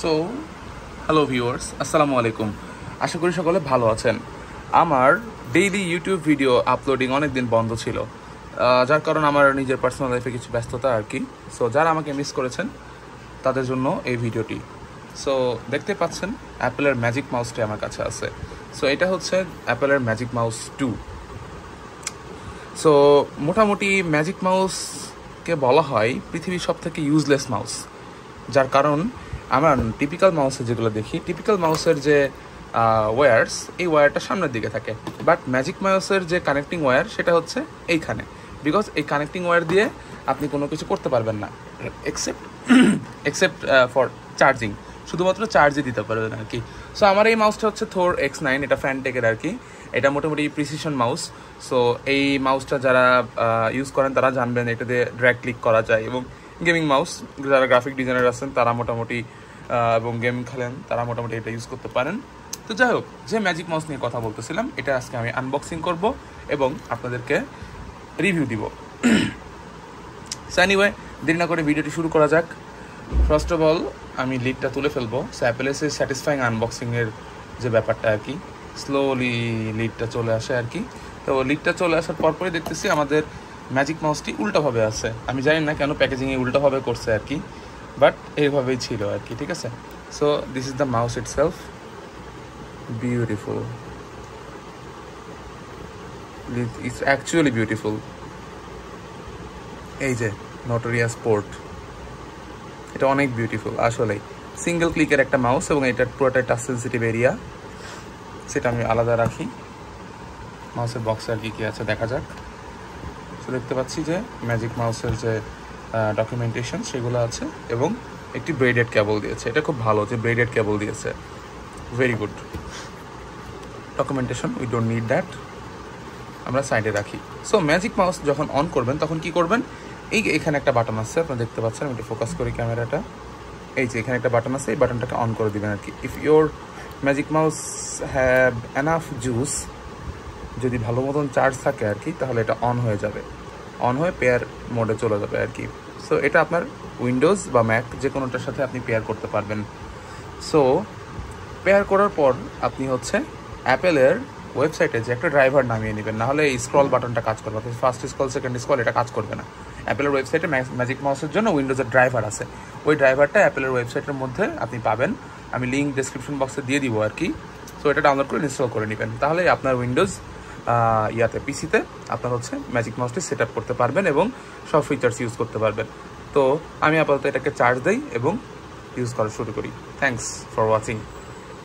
So hello viewers, আসসালামু আলাইকুম। আশা করি সকলে ভালো আছেন। আমার ডেইলি ইউটিউব ভিডিও আপলোডিং অনেক দিন বন্ধ ছিল, যার কারণে আমার নিজের পার্সোনাল লাইফে কিছু ব্যস্ততা আর কি। সো যারা আমাকে মিস করেছেন তাদের জন্য এই ভিডিওটি। সো দেখতে পাচ্ছেন অ্যাপেলের ম্যাজিক মাউসটি আমার কাছে আছে। সো এটা হচ্ছে অ্যাপেলের ম্যাজিক মাউস 2। সো মোটামুটি ম্যাজিক মাউসকে বলা হয় পৃথিবীর সবথেকে ইউজলেস মাউস, যার কারণ আমরা টিপিক্যাল মাউসে যেগুলো দেখি, টিপিক্যাল মাউসের যে ওয়্যারস, এই ওয়্যারটা সামনের দিকে থাকে, বাট ম্যাজিক মাউসের যে কানেক্টিং ওয়্যার সেটা হচ্ছে এইখানে। বিকজ এই কানেক্টিং ওয়্যার দিয়ে আপনি কোনো কিছু করতে পারবেন না এক্সেপ্ট ফর চার্জিং, শুধুমাত্র চার্জে দিতে পারবেন আর কি। সো আমার এই মাউসটা হচ্ছে থোর X9, এটা ফ্যানটেকের আর কি। এটা মোটামুটি প্রিসিশন মাউস। সো এই মাউসটা যারা ইউজ করেন তারা জানবেন এটাতে ড্র্যাগ ক্লিক করা যায়, এবং গেমিং মাউস যারা গ্রাফিক ডিজাইনার আছেন তারা মোটামুটি এবং গেম খেলেন তারা মোটামুটি এটা ইউজ করতে পারেন। তো যাই হোক, যে ম্যাজিক মাউস নিয়ে কথা বলতেছিলাম, এটা আজকে আমি আনবক্সিং করব এবং আপনাদেরকে রিভিউ দিব। সো এনিওয়ে, দেরি না করে ভিডিওটি শুরু করা যাক। ফার্স্ট অফ অল আমি লিডটা তুলে ফেলবো। সো অ্যাপেলের সেই স্যাটিসফাইং আনবক্সিংয়ের যে ব্যাপারটা আর কি, স্লোলি লিডটা চলে আসে আর কি। তো লিডটা চলে আসার পরপরই দেখতেছি আমাদের ম্যাজিক মাউসটি উল্টোভাবে আছে। আমি জানি না কেন প্যাকেজিংয়ে উল্টোভাবে করছে আর কি, বাট এইভাবেই ছিল আর কি, ঠিক আছে। So this is the mouse itself, beautiful, it's actually beautiful. এই যে নোটোরিয়াস পোর্ট, এটা অনেক বিউটিফুল আসলেই। সিঙ্গেল ক্লিকের একটা মাউস এবং এটার পুরোটা টাচ সেন্সিটিভ এরিয়া, সেটা আমি আলাদা রাখি। মাউসের বক্সে আর কি আছে দেখা যাক। তো দেখতে পাচ্ছি যে ম্যাজিক মাউসের যে ডকুমেন্টেশন সেগুলো আছে, এবং একটি ব্রেডেড কেবল দিয়েছে। এটা খুব ভালো যে ব্রেডেড কেবল দিয়েছে, very good documentation. We don't need that, আমরা সাইডে রাখি। সো ম্যাজিক মাউস যখন অন করবেন তখন কি করবেন, এখানে একটা বাটন আছে, আপনারা দেখতে পাচ্ছেন। আমি একটু ফোকাস করি ক্যামেরাটা। এই যে এখানে একটা বাটন আছে, এই বাটনটাকে অন করে দিবেন আর কি। If your magic mouse have enough juice, যদি ভালো মতন চার্জ থাকে আর কি, তাহলে এটা অন হয়ে যাবে, অন হয়ে পেয়ার মোডে চলে যাবে আর কি। সো এটা আপনার উইন্ডোজ বা ম্যাক যে কোনোটার সাথে আপনি পেয়ার করতে পারবেন। সো পেয়ার করার পর আপনি হচ্ছে অ্যাপেলের ওয়েবসাইটে যে একটা ড্রাইভার নামিয়ে নেবেন, নাহলে এই স্ক্রল বাটনটা কাজ করবে, ফার্স্ট স্ক্রল সেকেন্ড স্ক্রল এটা কাজ করবে না। অ্যাপেলের ওয়েবসাইটে ম্যাজিক মাউসের জন্য উইন্ডোজের ড্রাইভার আছে, ওই ড্রাইভারটা অ্যাপেলের ওয়েবসাইটের মধ্যে আপনি পাবেন। আমি লিঙ্ক ডেসক্রিপশন বক্সে দিয়ে দিব আর কি। সো এটা ডাউনলোড করে ইনস্টল করে নেবেন, তাহলে আপনার উইন্ডোজ পিসিতে আপনার হচ্ছে ম্যাজিক মাউসটি সেট আপ করতে পারবেন এবং সব ফিচার্স ইউজ করতে পারবেন। তো আমি আপাতত এটাকে চার্জ দিই এবং ইউজ করা শুরু করি। Thanks for watching.